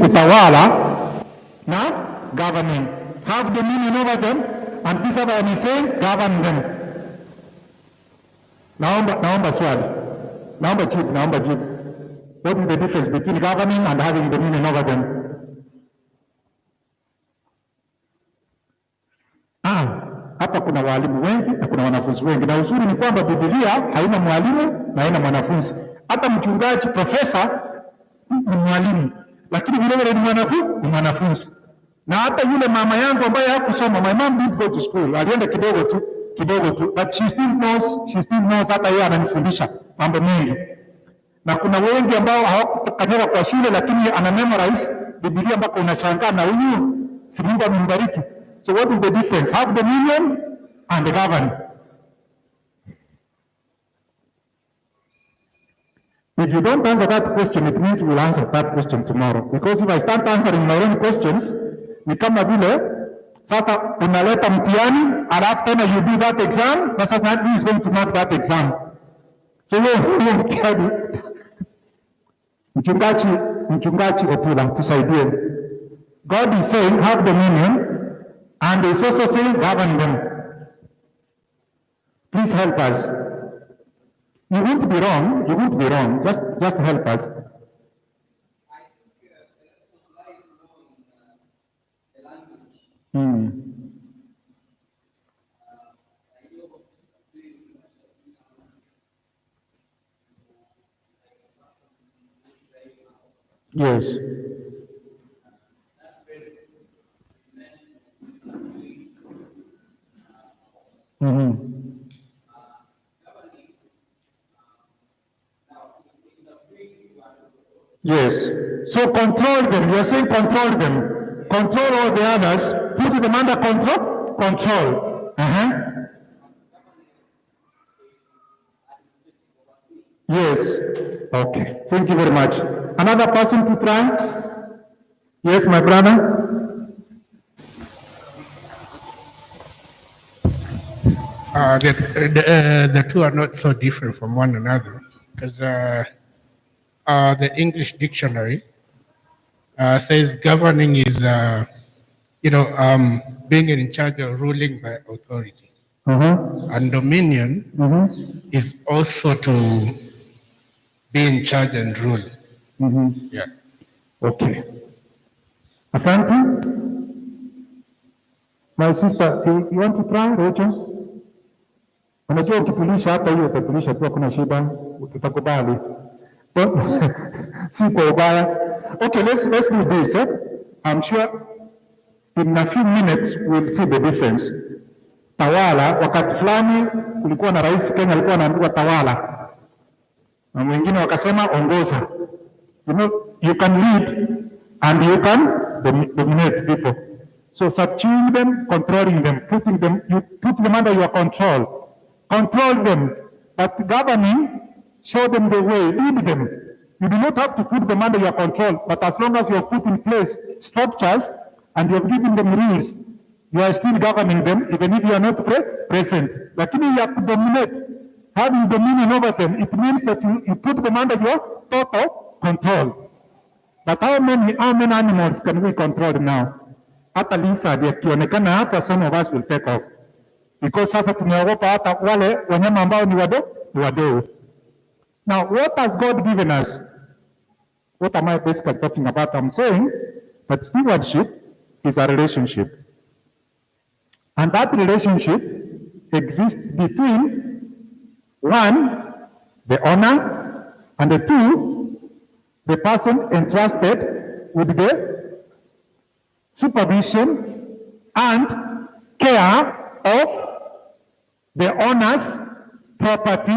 kutawala na governing. Have dominion over them, and this other one is saying govern them. Naomba swali. Naomba jibu. What is the difference between governing and having dominion over them? Hapa kuna walimu wengi na kuna wanafunzi wengi, na uzuri ni kwamba Biblia haina mwalimu na haina mwanafunzi. Hata mchungaji profesa ni mwalimu, lakini vile vile ni mwanafunzi. Na hata yule mama yangu ambaye hakusoma, my mom didn't go to school, alienda kidogo tu, but she still knows, hata yeye ananifundisha mambo mengi. Na kuna wengi ambao hawakukanyaga kwa shule, lakini ana memorize Biblia mpaka unashangaa, na huyu si Mungu amembariki. So what is the difference? Have dominion and govern. If you don't answer that question, it means we'll answer that question tomorrow. Because if I start answering my own questions, ni kama vile sasa unaleta mtihani, alafu tena you do that exam, na sasa who is going to mark that exam? So huo mtihani. Mchungaji Otula, tusaidie. God is saying have dominion, and is also saying govern them. Please help us. You won't be wrong. Just help us. I think light on the language. Yes. Yes. So control them. You're saying control them. Control all the others. Put them under control. Yes. Okay. Thank you very much. Another person to try? Yes, my brother. The two are not so different from one another, because the English dictionary says governing is, being in charge or ruling by authority. And dominion is also to be in charge and rule. Yeah. Okay. Asante. My sister, you want to try, Rachel? Unajua ukitulisha hata hiyo utatulisha tu, kuna shida, tutakubali. Si kwa ubaya. Okay, let's do this. I'm sure in a few minutes we'll see the difference. Tawala, wakati fulani kulikuwa na rais Kenya alikuwa anaambiwa tawala, na wengine wakasema ongoza. You know, you can lead and you can dominate people. So subduing them, controlling them, you put them under your control. Control them, but governing, show them the way, lead them. You do not have to put them under your control, but as long as you have put in place structures and you have given them rules, you are still governing them, even if you are not present. Lakini you have to dominate, having dominion over them, it means that you put them under your total control. But how many animals can we control now? Hata lizard yakionekana hapa, some of us will take off. Because sasa tumeogopa hata wale wanyama ambao ni wadogo. Now, what has God given us? What am I basically talking about? I'm saying that stewardship is a relationship. And that relationship exists between, one, the owner, and the two, the person entrusted with the supervision and care of the owner's property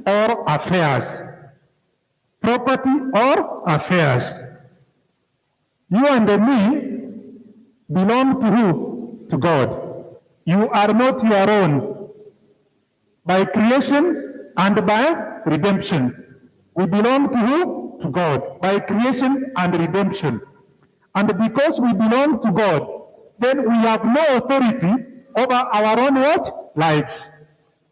or affairs. Property or affairs. You and me belong to who? To God. You are not your own. By creation and by redemption. We belong to who? To God. By creation and redemption. And because we belong to God, then we have no authority over our own what? Lives.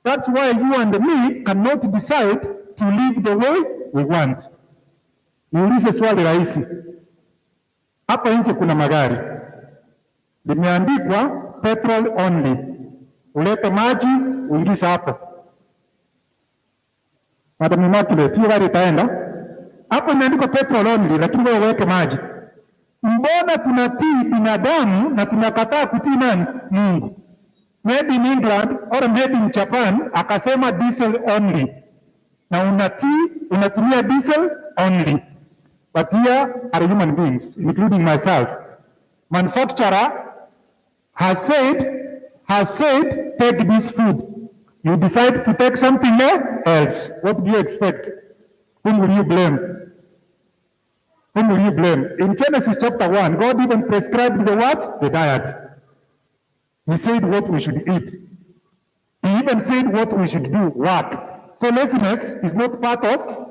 That's why you and me cannot decide to live the way we want. Niulize swali rahisi. Hapo nje kuna magari limeandikwa petrol only, ulete maji uingiza hapo. Madam Immaculate, hiyo gari itaenda hapo, imeandikwa petrol only, lakini wewe uweke maji. Mbona tunatii binadamu na tunakataa kutii nani? Mungu. Made in England or made in Japan akasema diesel only, na unatumia diesel only. But here are human beings, including myself. Manufacturer has said, take this food. You decide to take something else. What do you expect? Whom will you blame? Whom will you blame? In Genesis chapter 1, God even prescribed the what? The diet. He said what we should eat. He even said what we should do, work. So laziness is not part of.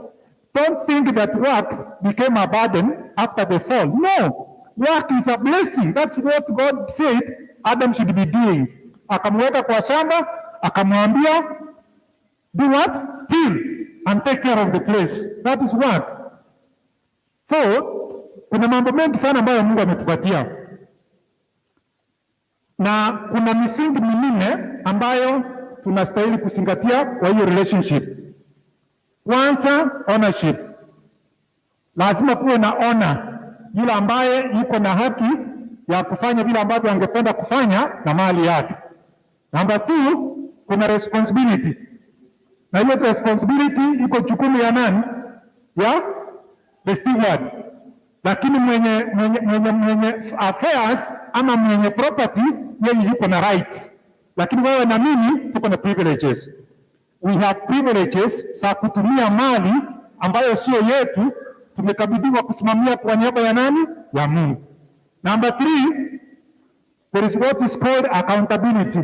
Don't think that work became a burden after the fall. No, work is a blessing. That's what God said Adam should be doing. Akamweka kwa shamba, akamwambia, do what? Till and take care of the place. That is work. So, kuna mambo mengi sana ambayo Mungu ametupatia. Na kuna misingi minne ambayo tunastahili kuzingatia kwa hiyo relationship. Kwanza, ownership. Lazima kuwe na owner, yule ambaye yuko na haki ya kufanya vile ambavyo angependa kufanya na mali yake. Number 2, kuna responsibility. Na hiyo responsibility iko jukumu ya nani? Ya the steward. Lakini mwenye affairs ama mwenye property yeye yuko na rights. Lakini wewe na mimi tuko na privileges. We have privileges za kutumia mali ambayo sio yetu, tumekabidhiwa kusimamia kwa niaba ya nani? Ya Mungu. Number 3, there is what is called accountability.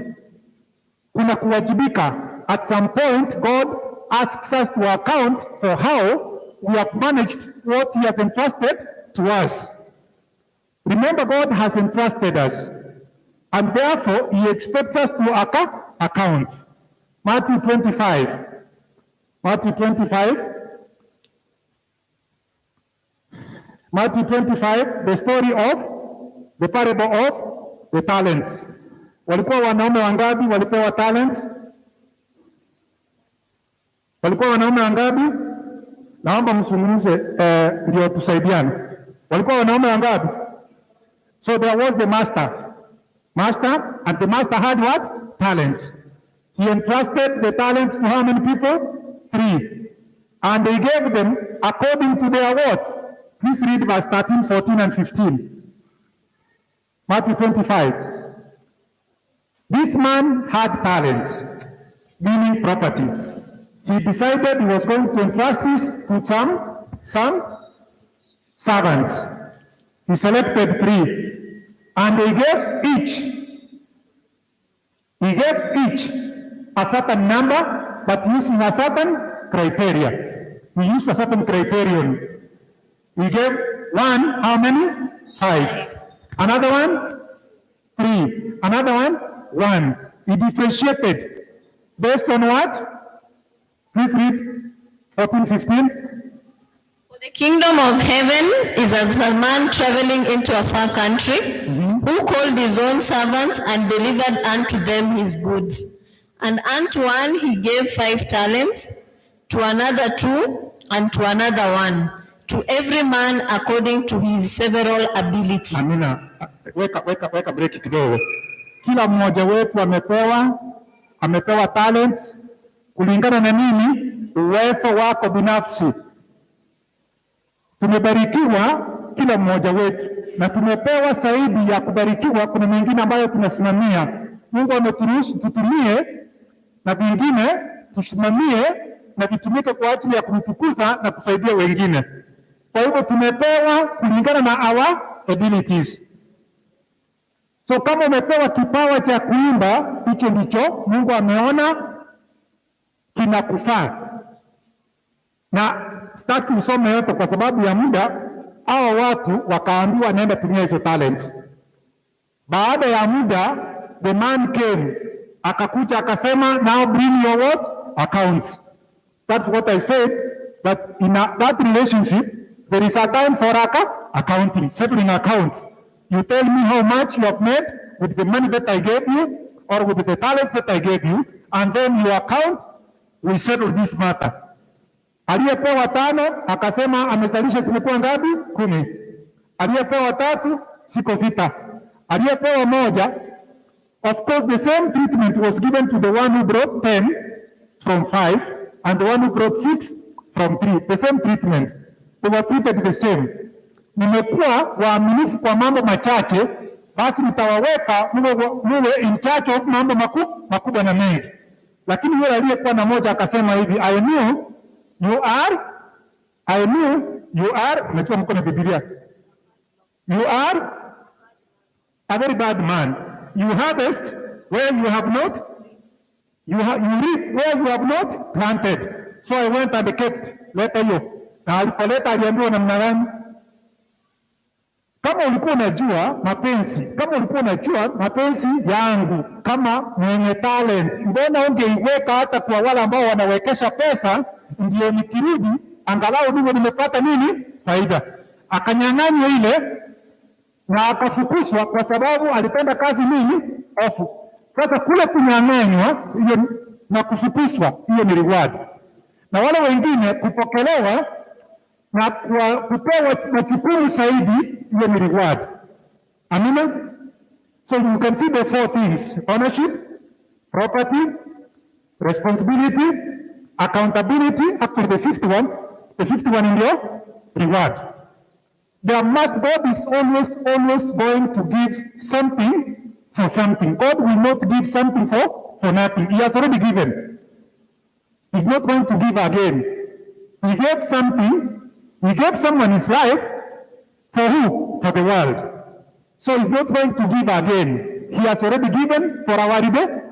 Kuna kuwajibika. At some point, God asks us to account for how we have managed what He has entrusted to us. Remember, God has entrusted us, and therefore He expects us to account. Matthew 25. Matthew 25, the story of the parable of the talents. Walikuwa wanaume wangapi walipewa talents? Walikuwa wanaume wangapi? Naomba msungumze ndio tusaidiane. Walikuwa wanaume wangapi? So there was the master, and the master had what? Talents. He entrusted the talents to how many people? 3. And they gave them according to their what? Please read verse 13, 14, and 15. Matthew 25. This man had talents, meaning property. He decided he was going to entrust this to some servants. He selected 3, and he gave each a certain number, but using a certain criteria. He used a certain criterion. He gave one, how many? 5. Another one, 3. Another one, 1. He differentiated based on what? Please read 14, 15. For the kingdom of heaven is as a man traveling into a far country, who called his own servants and delivered unto them his goods. And unto one he gave 5 talents, to another 2, and to another 1, to every man according to his several ability. Amina, weka break kidogo. Kila mmoja wetu amepewa talents kulingana na nini? Uwezo wako binafsi. Tumebarikiwa kila mmoja wetu, na tumepewa zaidi ya kubarikiwa. Kuna mengine ambayo tunasimamia. Mungu ameturuhusu tutumie, na vingine tusimamie na vitumike kwa ajili ya kumtukuza na kusaidia wengine. Kwa hivyo tumepewa kulingana na our abilities. So kama umepewa kipawa cha kuimba, hicho ndicho Mungu ameona kinakufaa. Na sitaki usome yote kwa sababu ya muda. Hao watu wakaambiwa nenda tumia hizo talents. Baada ya muda, the man came, akakuja akasema, now bring your what? Accounts. That's what I said, that in that relationship there is a time for accounting, settling accounts. You tell me how much you have made with the money that I gave you or with the talent that I gave you, and then your account will settle this matter. Aliyepewa 5 akasema amezalisha zimekuwa ngapi? 10. Aliyepewa 3 siko 6. Aliyepewa 1, of course the same treatment was given to the one who brought 10 from 5 and the one who brought 6 from 3. The same treatment. They were treated the same. Nimekuwa waaminifu kwa mambo machache, basi nitawaweka muwe in charge of mambo makubwa na mengi. Lakini yule aliyekuwa na 1 akasema hivi, I knew you are, unachukua mkono Biblia. You are a very bad man. You harvest where you have not, you reap where you have not planted. So I went and kept letter hiyo. Na alipoleta aliambiwa namna gani? Kama ulikuwa unajua mapenzi yangu kama mwenye talent, mbona ungeiweka hata kwa wale ambao wanawekesha pesa, ndio nikirudi angalau ndivyo nimepata nini? Faida. Akanyang'anywa ile na akafukuzwa kwa sababu alipenda kazi nini? Ofu. Sasa kule kunyang'anywa hiyo na kufukuzwa, hiyo ni reward. Na wale wengine kupokelewa na kupewa na kipimo zaidi, hiyo ni reward. Amina? So you can see the 4 things: ownership, property, responsibility, accountability. Actually the fifth one in your reward. God is always going to give something for something. God will not give something for nothing. He has already given. He's not going to give again. He gave something. He gave someone his life for who? For the world. So he's not going to give again. He has already given for our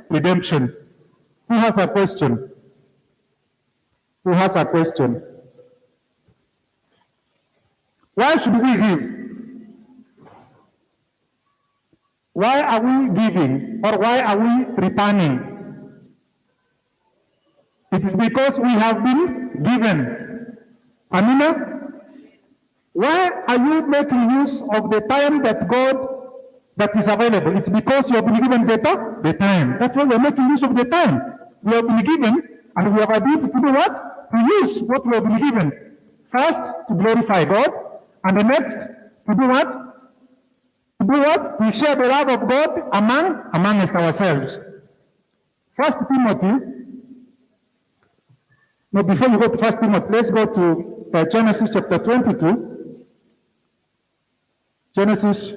redemption. Who has a question? Who has a question? Why should we give? Why are we giving, or why are we returning? It is because we have been given. Amina? Why are you making use of the time that is available? It's because you have been given the time. That's why we're making use of the time. We have been given, and we have ability to do what? To use what we have been given. First, to glorify God, and the next, to do what? To do what? To share the love of God amongst ourselves. 1 Timothy. No, before you go to 1 Timothy, let's go to Genesis chapter 22. Genesis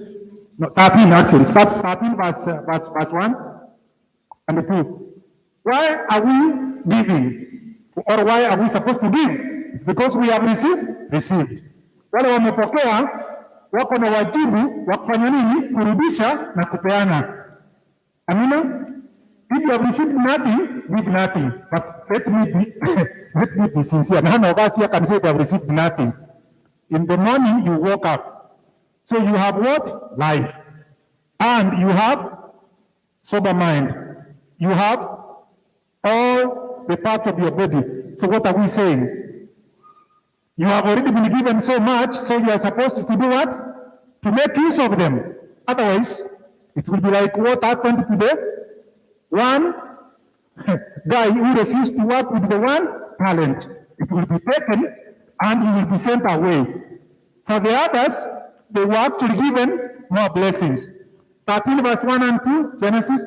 13 actually. Start 13 verse 1 and 2. Why are we giving? Or why are we supposed to give? It's because we have received. Wale wamepokea wako na wajibu wa kufanya nini? Kurudisha na kupeana. Amina? If you have received nothing, give nothing. But let me be sincere. None of us here can say they have received nothing. In the morning, you woke up. So you have what? Life. And you have sober mind. You have all the parts of your body. So what are we saying? You have already been given so much, so you are supposed to do what? To make use of them. Otherwise, it will be like what happened to the one guy who refused to work with the one talent. It will be taken and he will be sent away. For the others, they were actually given more blessings. 13 verse 1 and 2, Genesis.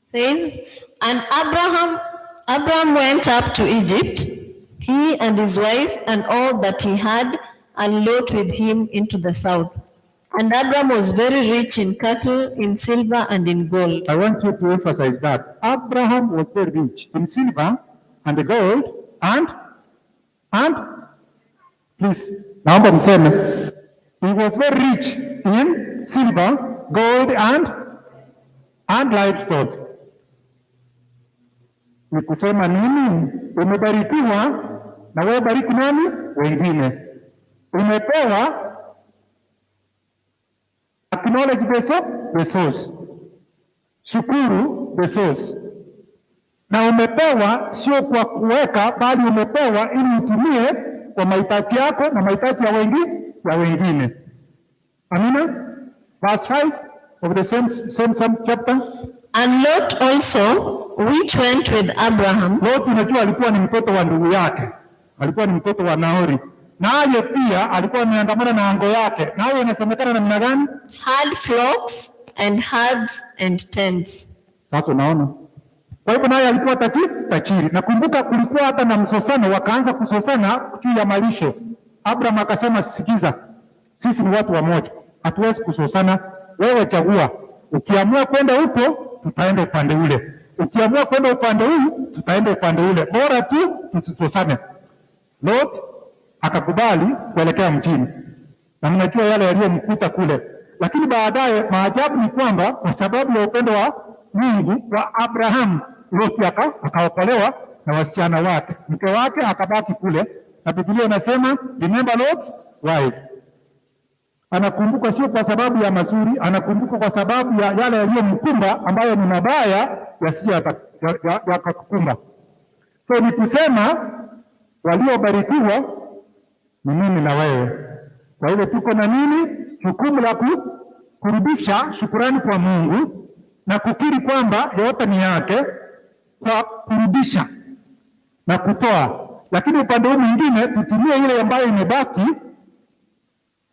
Says, and Abraham went up to Egypt, he and his wife and all that he had, and Lot with him into the south. And Abraham was very rich in cattle, in silver, and in gold. I want you to emphasize that. Abraham was very rich in silver and gold, and please, naomba mseme. He was very rich in silver, gold, and livestock. Ni kusema nini? Umebarikiwa na wewe bariki nani? Wengine. Umepewa, acknowledge the source. Shukuru the source. Na umepewa sio kwa kuweka, bali umepewa ili utumie kwa mahitaji yako na mahitaji ya wengine. Amina? Verse 5 of the same chapter. And Lot also, which went with Abraham. Lot unajua alikuwa ni mtoto wa ndugu yake. Alikuwa ni mtoto wa Nahori. Naye pia alikuwa ameandamana na ango yake. Naye inasemekana namna gani? Had flocks and herds and tents. Sasa unaona. Kwa hivyo naye alikuwa tajiri. Nakumbuka kulikuwa hata na msosano, wakaanza kusosana juu ya malisho. Abraham akasema, sikiza, sisi ni watu wamoja, hatuwezi kusosana, wewe chagua. Ukiamua kwenda huko, tutaenda upande ule. Ukiamua kwenda upande huu, tutaenda upande ule. Bora tu tusisosane. Lot akakubali kuelekea mjini. Na mnajua yale yaliyomkuta kule. Lakini baadaye maajabu ni kwamba kwa sababu ya upendo wa Mungu wa Abraham, Lot akaokolewa na wasichana wake. Mke wake akabaki kule. Na Biblia inasema, remember Lot's wife. Anakumbuka sio kwa sababu ya mazuri, anakumbuka kwa sababu ya yale yaliyomkumba ambayo ni mabaya yasije yakakukumba. So ni kusema waliobarikiwa ni mimi na wewe. Kwa hivyo tuko na nini? Jukumu la kurudisha shukrani kwa Mungu na kukiri kwamba yote ni yake, kwa kurudisha na kutoa. Lakini upande huu mwingine tutumie ile ambayo imebaki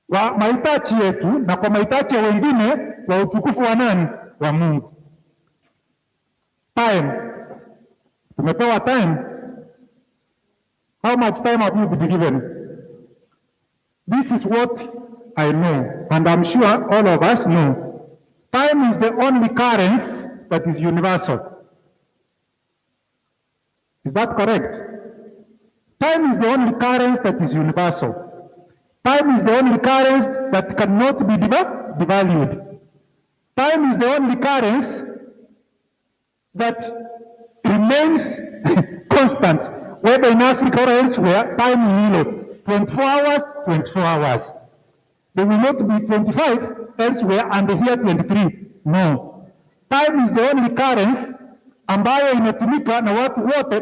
kwa mahitaji yetu na kwa mahitaji ya wengine, kwa utukufu wa nani? Wa Mungu. Time. Tumepewa time. How much time have you been given? This is what I know, and I'm sure all of us know. Time is the only currency that is universal. Is that correct? Time is the only currency that is universal. Time is the only currency that cannot be devalued. Time is the only currency that remains constant, whether in Africa or elsewhere. Time is zero. 24 hours, 24 hours. They will not be 25 elsewhere and here 23. No. Time is the only currency ambayo inatumika na watu wote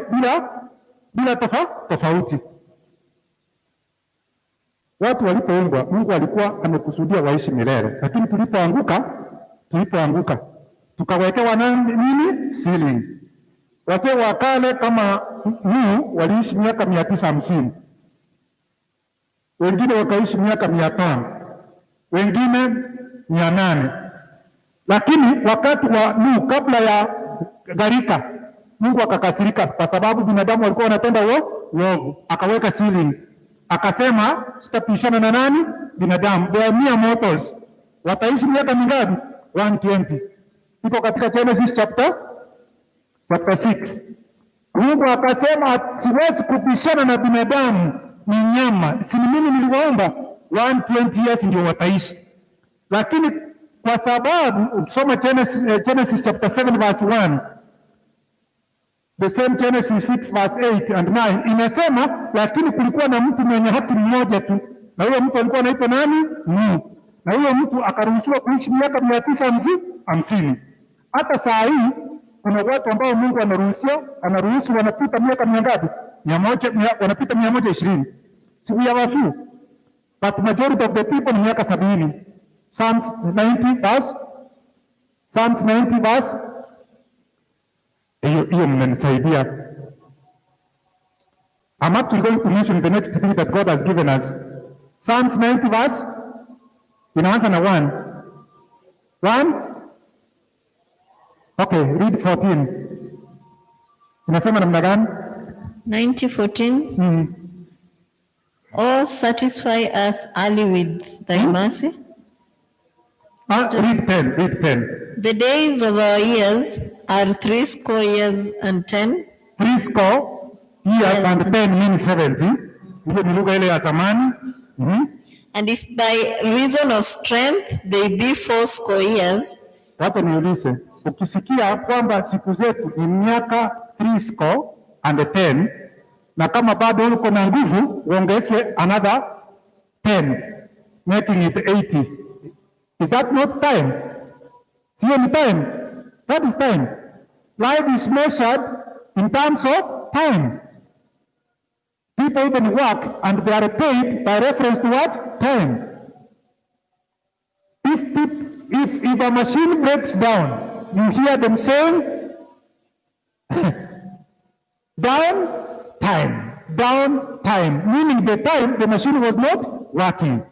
bila tofauti. Watu walipoumbwa, Mungu alikuwa amekusudia waishi milele. Lakini tulipoanguka tukawekewa nini? Ceiling. Wazee wa kale kama Nuhu waliishi miaka 950. Wengine wakaishi miaka 500. Wengine 800. Lakini wakati wa Nuhu, kabla ya gharika, Mungu akakasirika kwa sababu binadamu walikuwa wanatenda uovu. Akaweka ceiling. Akasema, sitapishana na nani? Binadamu. They are mere mortals. Wataishi miaka mingapi? 120. Iko katika Genesis chapter 6. Mungu akasema, siwezi kupishana na binadamu, ni nyama. Si mimi niliwaumba? 120 years ndio wataishi. Lakini kwa sababu ukisoma Genesis chapter 7 verse 1, the same Genesis 6 verse 8 and 9 inasema, lakini kulikuwa na mtu mwenye haki mmoja tu, na huyo mtu alikuwa anaitwa nani? Nuhu. Na huyo mtu akaruhusiwa kuishi miaka 950. Hata saa hii kuna watu ambao Mungu anaruhusu wanapita miaka mingapi? 100, wanapita 120. Si we have a few, but majority of the people ni miaka 70. Psalms 90 verse. Hiyo mmenisaidia. I'm actually going to mention the next thing that God has given us. Psalms 90 verse. Inaanza na 1. Okay, read 14. Inasema namna gani? 90:14. Oh, satisfy us early with thy mercy. Read 10. The days of our years are 80 years and 10. 80 years and 10 means 70. Hiyo ni lugha ile ya zamani. And if by reason of strength they be 80 years. Wacha niulize, ukisikia kwamba siku zetu ni miaka 80 and 10, na kama bado uko na nguvu uongezwe another 10, making it 80. Is that not time? Sio ni time? That is time. Life is measured in terms of time. People even work and they are paid by reference to what? Time. If a machine breaks down, you hear them saying, downtime, meaning the time the machine was not working.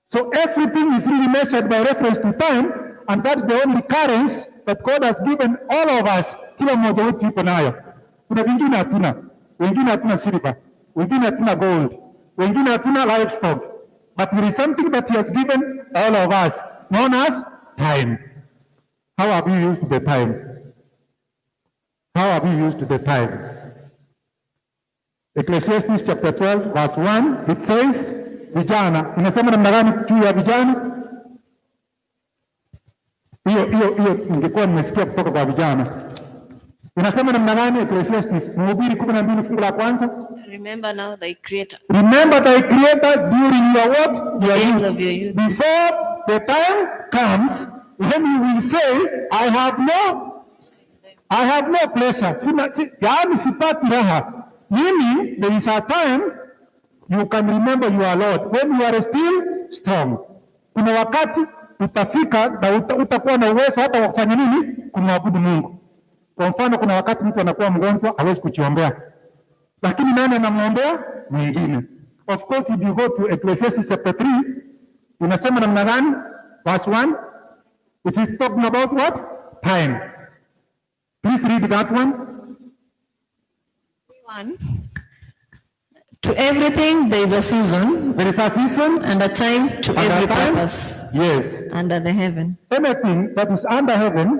So everything is really measured by reference to time, and that's the only currency that God has given all of us. Kila mmoja wetu yuko nayo. Kuna wengine hatuna silver, wengine hatuna gold, wengine hatuna livestock, but there is something that He has given all of us, known as time. How have you used the time? How have you used the time? Ecclesiastes chapter 12 verse 1, it says, vijana, inasema namna gani juu ya vijana? Hiyo ningekuwa nimesikia kutoka kwa vijana. Inasema namna gani Ecclesiastes? Mhubiri 12 fungu la kwanza. Remember now thy creator. Remember thy creator during your what? The days of your youth. Before the time comes when you will say, I have no pleasure. Yaani sipati raha. Meaning there is a time you can remember your Lord when you are still strong. Kuna wakati utafika na utakuwa na uwezo hata wa kufanya nini? Kumwabudu Mungu. Kwa mfano, kuna wakati mtu anakuwa mgonjwa hawezi kujiombea, lakini nani anamwombea? Mwingine. Of course, if you go to Ecclesiastes chapter 3, inasema namna gani? Verse 1, it is talking about what? Time. Please read that one. 1. To everything there is a season. There is a season and a time to every purpose. Yes. Under the heaven. Anything that is under heaven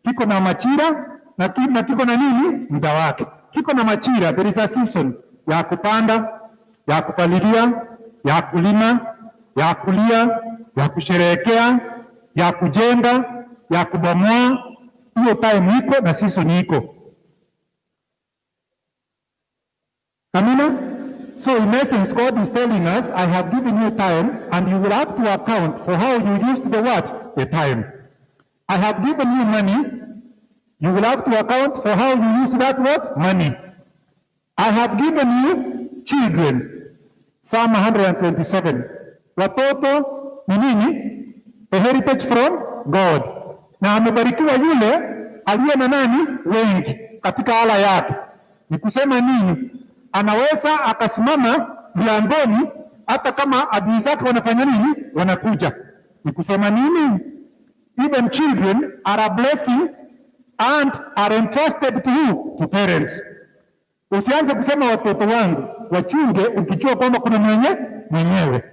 kiko na machira na kiko na nini? Muda wake. Kiko na machira. There is a season ya kupanda, ya kupalilia, ya kulima, ya kulia, ya kusherehekea, ya kujenga, ya kubomoa. Hiyo time iko na season iko. Amina? So in essence, God is telling us, I have given you time, and you will have to account for how you used the what? The time. I have given you money, you will have to account for how you used that what? Money. I have given you children. Psalm 127. Watoto ni nini? A heritage from God. Na amebarikiwa yule aliye na nani? Wengi katika ala yake. Ni kusema nini? Anaweza akasimama mlangoni hata kama adui zake wanafanya nini? Wanakuja. Ni kusema nini? Even children are a blessing and are entrusted to who? To parents. Usianze kusema watoto wangu wachunge, ukijua kwamba kuna mwenyewe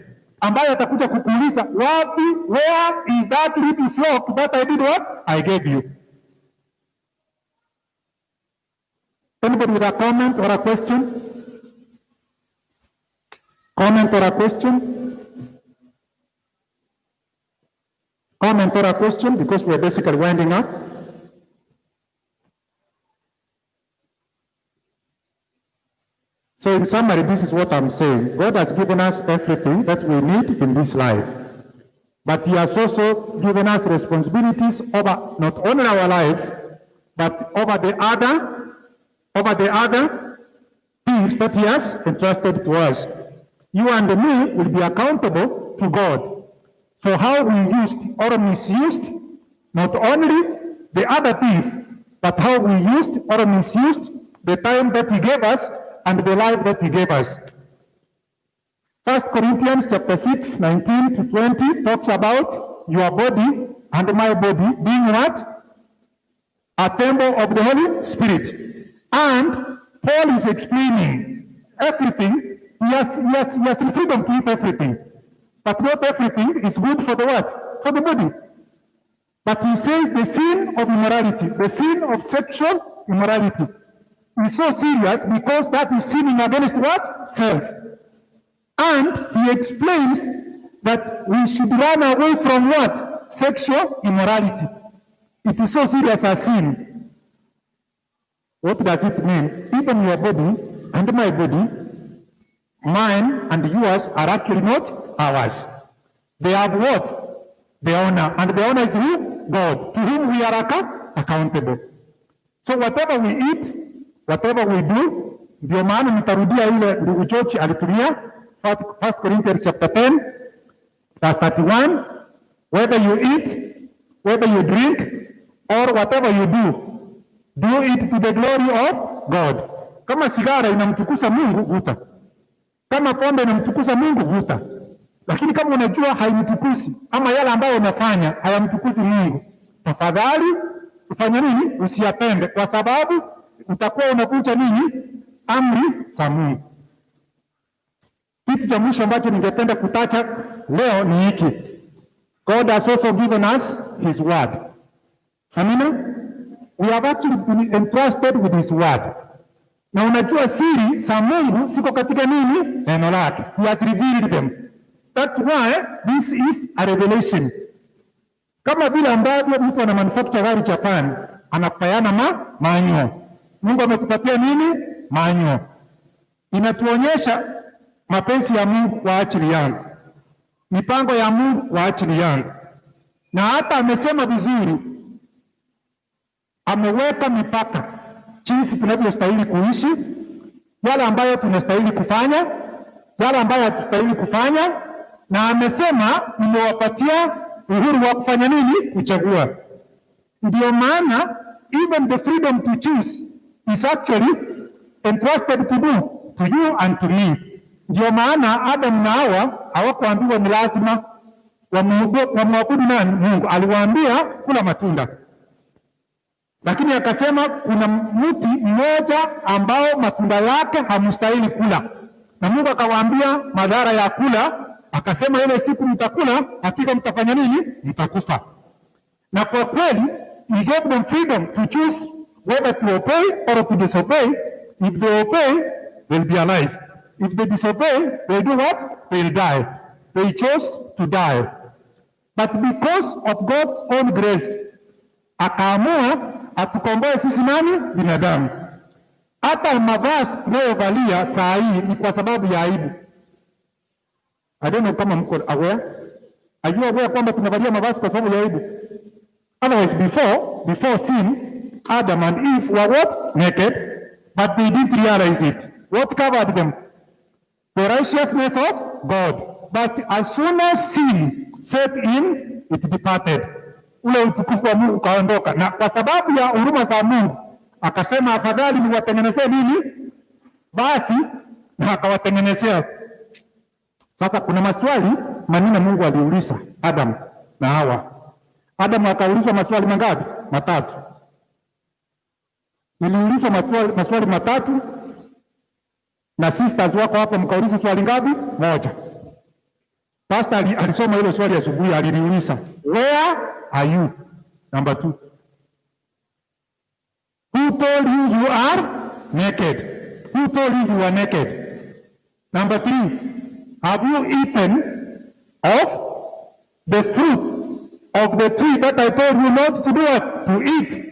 ambaye atakuja kukuuliza wapi, where is that little flock that I did what? I gave you. Anybody with a comment or a question? Comment or a question? Comment or a question, because we are basically winding up. So in summary, this is what I'm saying. God has given us everything that we need in this life. But He has also given us responsibilities over not only our lives, but over the other things that He has entrusted to us. You and me will be accountable to God for how we used or misused not only the other things, but how we used or misused the time that He gave us and the life that He gave us. 1 Corinthians chapter 6, 19 to 20 talks about your body and my body being what? A temple of the Holy Spirit. And Paul is explaining everything. He has the freedom to eat everything. But not everything is good for the what? For the body. But he says the sin of immorality, the sin of sexual immorality, is so serious because that is sinning against what? Self. And he explains that we should run away from what? Sexual immorality. It is so serious as sin. What does it mean? Even your body and my body, mine and yours, are actually not ours. They have what? The owner. And the owner is who? God, to whom we are accountable. So whatever we eat, whatever we do, ndio maana nitarudia ile ndugu George alitumia 1 Corinthians chapter 10 verse 31. Whether you eat, whether you drink, or whatever you do it to the glory of God. Kama sigara inamtukuza Mungu, vuta. Kama pombe inamtukuza Mungu, vuta. Lakini kama unajua haimtukuzi, ama yale ambayo unafanya hayamtukuzi Mungu, tafadhali ufanye nini? Usiyapende, kwa sababu utakuwa unavunja nini? Amri za Mungu. Kitu cha mwisho ambacho ningependa kutacha leo ni hiki. God has also given us his word. Amina? We have actually been entrusted with his word. Na unajua siri za Mungu siko katika nini? Neno lake. He has revealed them. That's why this is a revelation. Kama vile ambavyo mtu ana manufacture gari Japan, anapeana manual. Mungu ametupatia nini? Manual. Inatuonyesha mapenzi ya Mungu kwa ajili yangu, mipango ya Mungu kwa ajili yangu, na hata amesema vizuri, ameweka mipaka jinsi tunavyostahili kuishi, yale ambayo tunastahili kufanya, yale ambayo hatustahili kufanya, na amesema nimewapatia uhuru wa kufanya nini? Kuchagua. Ndio maana even the freedom to choose is actually entrusted to you and to me. Ndio maana Adam na Hawa hawakuambiwa ni lazima wamwabudu nani? Mungu. Aliwaambia kula matunda, lakini akasema kuna mti mmoja ambao matunda yake hamstahili kula, na Mungu akawaambia madhara ya kula. Akasema ile siku mtakula, hakika mtafanya nini? Mtakufa. Na kwa kweli he gave them freedom to choose whether to obey or to disobey. If they obey, they'll be alive. If they disobey, they do what? They'll die. They chose to die. But because of God's own grace, akaamua atukomboe sisi nani? Binadamu. Hata mavazi tunayovalia saa hii ni kwa sababu ya aibu. I don't know kama mko aware. Are you aware kwamba tunavalia mavazi kwa sababu ya aibu? Otherwise before sin, Adam and Eve were what? Naked, but they didn't realize it. What covered them? The righteousness of God. But as soon as sin set in, it departed. Ule utukufu wa Mungu ukaondoka, na kwa sababu ya huruma za Mungu akasema afadhali niwatengenezee nini? Basi, na akawatengenezea. Sasa kuna maswali manne Mungu aliuliza Adam na Hawa. Adam akauliza maswali mangapi? Matatu. Niliuliza maswali matatu, na sisters wako hapo mkauliza swali ngapi? Moja. Pastor alisoma hilo swali asubuhi, aliliuliza, where are you? Number 2. Who told you you are naked? Who told you you are naked? Number 3. Have you eaten of the fruit of the tree that I told you not to do what? To eat.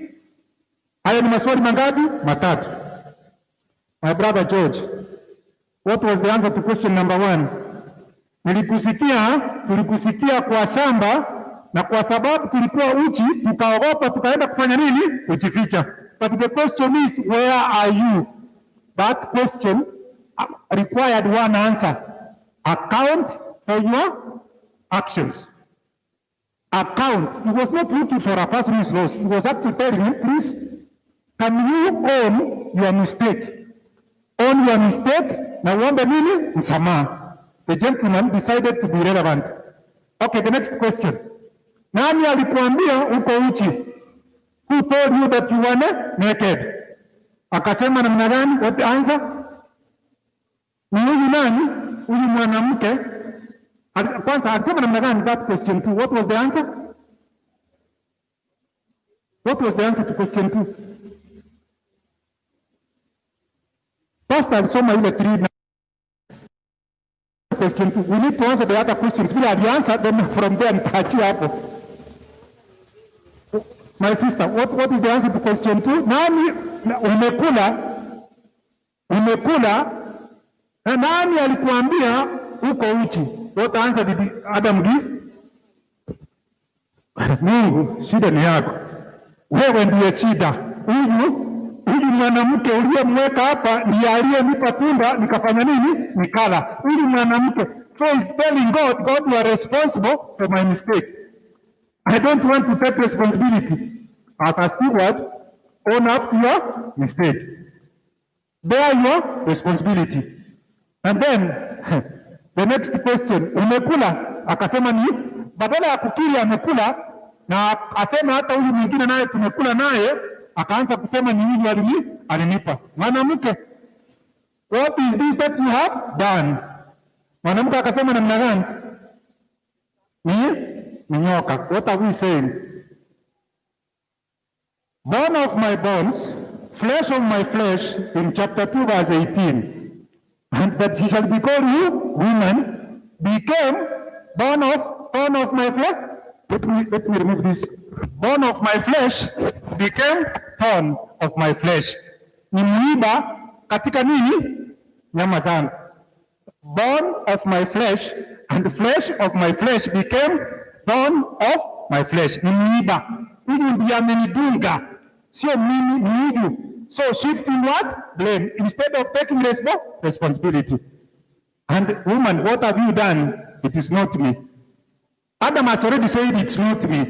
Haya ni maswali mangapi? Matatu. My brother George, what was the answer to question number 1? Tulikusikia kwa shamba, na kwa sababu tulikuwa uchi tukaogopa tukaenda kufanya nini? Kujificha. But the question is, where are you? That question required one answer. Account for your actions. Account. He was not looking for a person who is lost. He was actually telling him, please, can you own your mistake? Own your mistake na uombe nini? Msamaha. The gentleman decided to be relevant. Okay, the next question. Nani alikuambia uko uchi? Who told you that you were naked? Akasema namna gani? What the answer? Ni huyu nani? Huyu mwanamke. Kwanza alisema namna gani? That question 2. What was the answer? What was the answer to question 2? Pastor alisoma ile 3. Question 2. We need to answer the other questions. Bila alianza, then from there nitaachia hapo. My sister, what is the answer to question 2? Nani umekula na nani alikuambia uko uchi? What answer did Adam give? Mungu, shida ni yako. Wewe ndiye shida. Huyu mwanamke uliyemweka hapa ndiye aliyenipa tunda nikafanya nini? Nikala. Huyu mwanamke. So he's telling God, you are responsible for my mistake. I don't want to take responsibility. As a steward, own up to your mistake. Bear your responsibility. And then, the next question, umekula? Akasema ni, badala ya kukiri amekula, na asema hata huyu mwingine naye tumekula naye, akaanza kusema ni nini alinipa. Mwanamke, what is this that you have done? Mwanamke akasema namna gani? Ni nyoka. What are we saying? Bone of my bones, flesh of my flesh, in chapter 2 verse 18. And that she shall be called you, woman, became bone of my flesh. Let me remove this. Bone of my flesh became thorn of my flesh. Ni mwiba katika nini? Nyama zangu. Bone of my flesh and flesh of my flesh became thorn of my flesh. Ni mwiba. Huyu ndiye amenidunga. Sio mimi, ni huyu. So shifting what? Blame. Instead of taking responsibility. And woman, what have you done? It is not me. Adam has already said it's not me.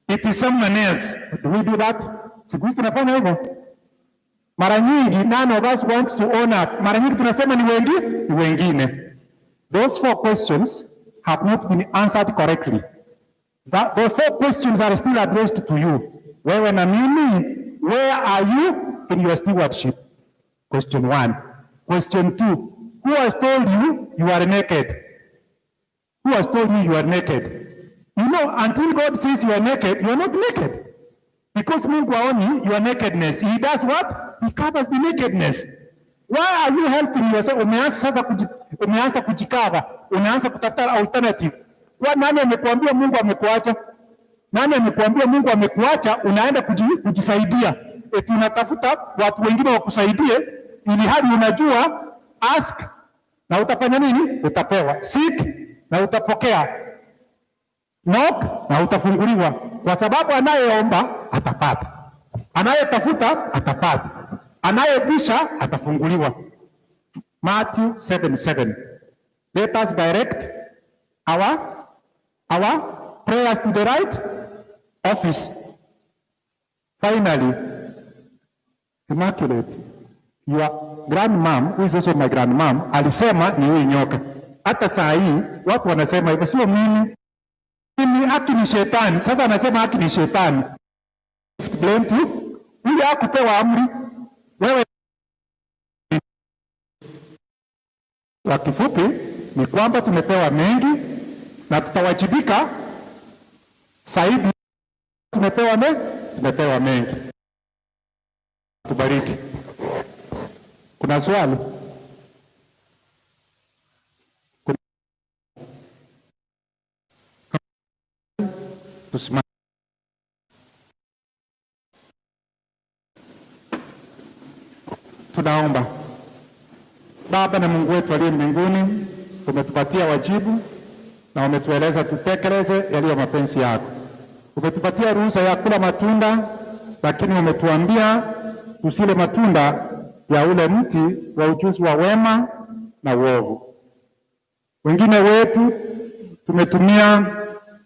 It is someone else. Do we do that? Siku tunafanya hivyo. Mara nyingi none of us wants to own up. Mara nyingi tunasema ni wengine. Those 4 questions have not been answered correctly. The 4 questions are still addressed to you. Wewe na mimi, where are you in your stewardship? Question 1. Question 2. Who has told you you are naked? Who has told you you are naked? You know, until God says you are naked, you are not naked. Because Mungu haoni your nakedness. He does what? He covers the nakedness. Why are you helping yourself? Umeanza kujikava. Unaanza kutafuta alternative. Kwa nani amekuambia Mungu amekuacha? Nani amekuambia Mungu amekuacha? Unaenda kujisaidia. Eti unatafuta watu wengine wakusaidie, ili hali unajua ask na utafanya nini? Utapewa. Seek na utapokea. Knock na utafunguliwa. Kwa sababu anayeomba atapata. Anayetafuta atapata. Anayebisha atafunguliwa. Matthew 7:7. Let us direct our prayers to the right office. Finally, Immaculate, your grandmom, who is also my grandmom, alisema ni huyu nyoka. Hata saa hii watu wanasema hivyo, sio mimi. Mimi haki ni shetani. Sasa anasema haki ni shetani. Blame to huyu hakupewa amri. Wewe. Kwa kifupi ni kwamba tumepewa mengi na tutawajibika zaidi. Tumepewa mengi. Tubariki. Kuna swali? Tusimame. Tunaomba. Baba na Mungu wetu aliye mbinguni, umetupatia wajibu na umetueleza tutekeleze yaliyo mapenzi yako. Umetupatia ruhusa ya kula matunda, lakini umetuambia tusile matunda ya ule mti wa ujuzi wa wema na uovu. Wengine wetu tumetumia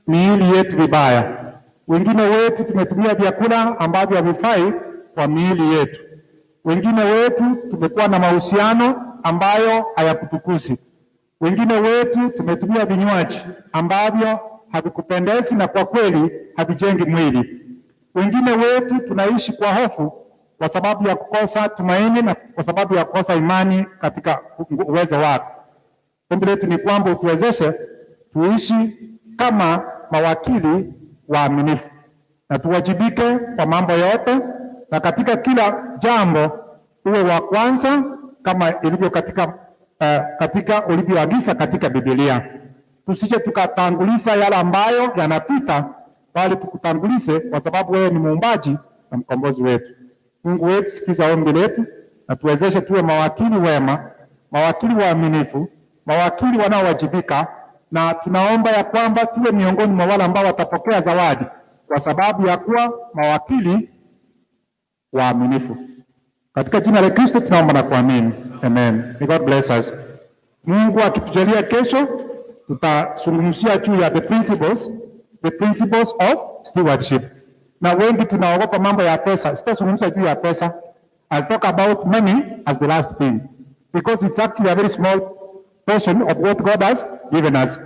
miili yetu vibaya. Wengine wetu tumetumia vyakula ambavyo havifai kwa miili yetu. Wengine wetu tumekuwa na mahusiano ambayo hayakutukuzi. Wengine wetu tumetumia vinywaji ambavyo havikupendezi na kwa kweli havijengi mwili. Wengine wetu tunaishi kwa hofu kwa sababu ya kukosa tumaini na kwa sababu ya kukosa imani katika uwezo wako. Ombi letu ni kwamba utuwezeshe tuishi kama mawakili waaminifu na tuwajibike kwa mambo yote, na katika kila jambo uwe wa kwanza kama ilivyo katika ulivyoagiza katika Biblia. Tusije tukatanguliza yale ambayo yanapita, bali tukutangulize kwa sababu wewe ni muumbaji na mkombozi wetu. Mungu wetu, sikiza ombi letu na tuwezeshe tuwe mawakili wema, mawakili waaminifu, mawakili wanaowajibika, na tunaomba ya kwamba tuwe miongoni mwa wale ambao watapokea zawadi kwa sababu ya kuwa mawakili waaminifu. Katika jina la Kristo tunaomba na kuamini. Amen. May God bless us. Mungu akitujalia kesho tutazungumzia juu ya the principles the principles of stewardship. Na wengi tunaogopa mambo ya pesa. Sitazungumza juu ya pesa. I'll talk about money as the last thing, because it's actually a very small portion of what God has given us.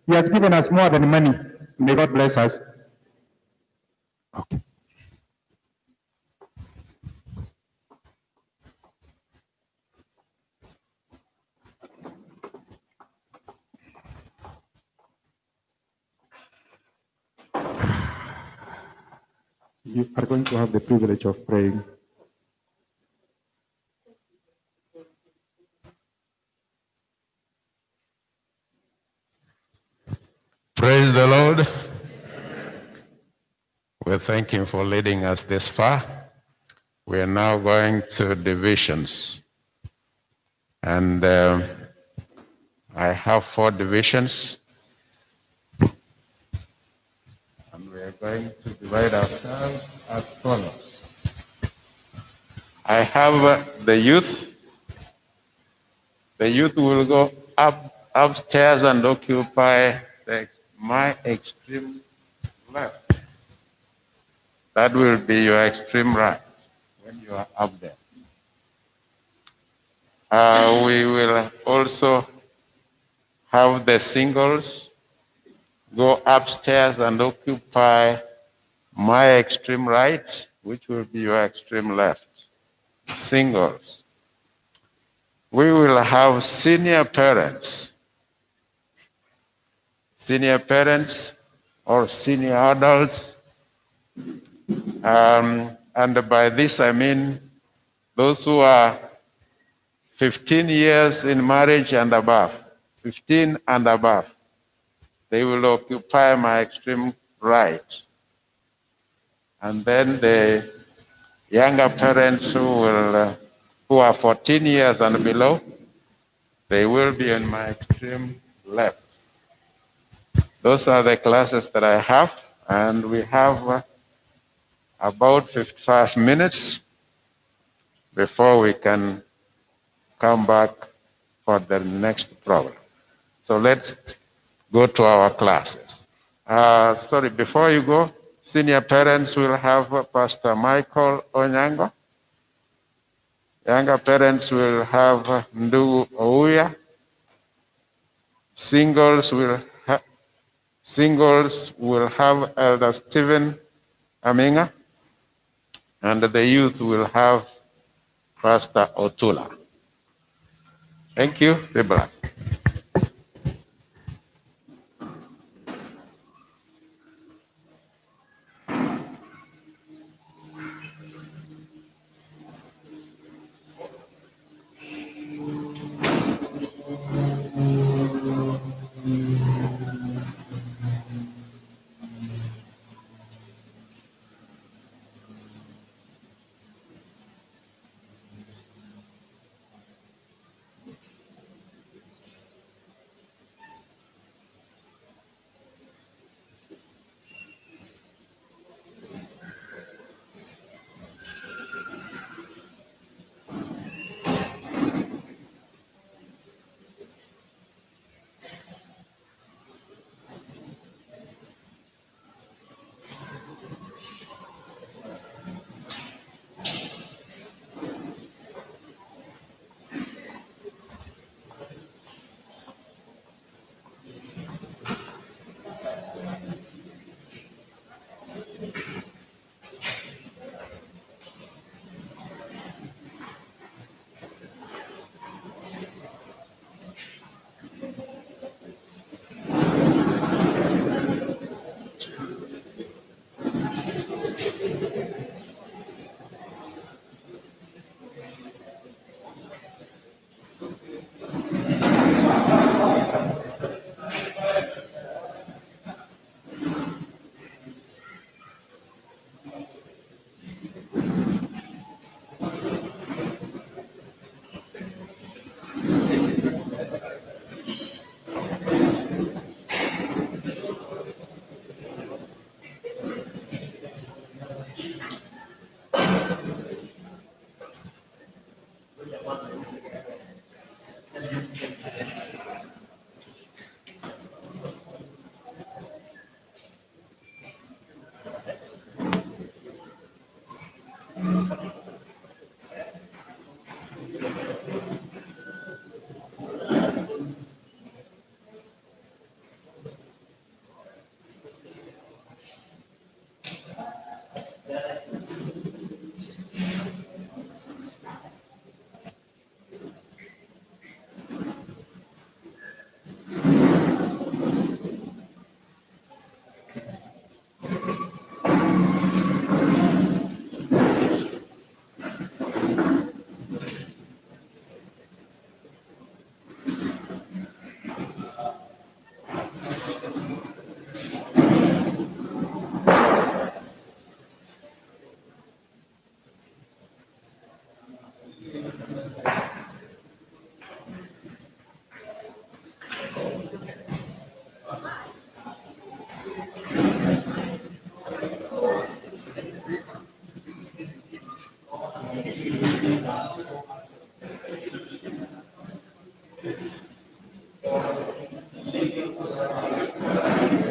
He has given us more than money. May God bless us. Okay. You are going to have the privilege of praying. Praise the Lord. We thank Him for leading us this far. We are now going to divisions. And I have 4 divisions. And we are going to divide ourselves as follows. I have the youth. The youth will go upstairs and occupy my extreme left. That will be your extreme right when you are up there. We will also have the singles go upstairs and occupy my extreme right, which will be your extreme left. Singles. We will have senior parents or senior adults. And by this I mean those who are 15 years in marriage and above, 15 and above. They will occupy my extreme right. And then the younger parents who are 14 years and below, they will be on my extreme left. Those are the classes that I have, and we have about 55 minutes before we can come back for the next program. So let's go to our classes. Before you go, senior parents will have Pastor Michael Onyango. Younger parents will have Ndugu Ouya. Singles will have Elder Stephen Aminga. And the youth will have Pastor Otula. Thank you. Be blessed.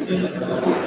Yes.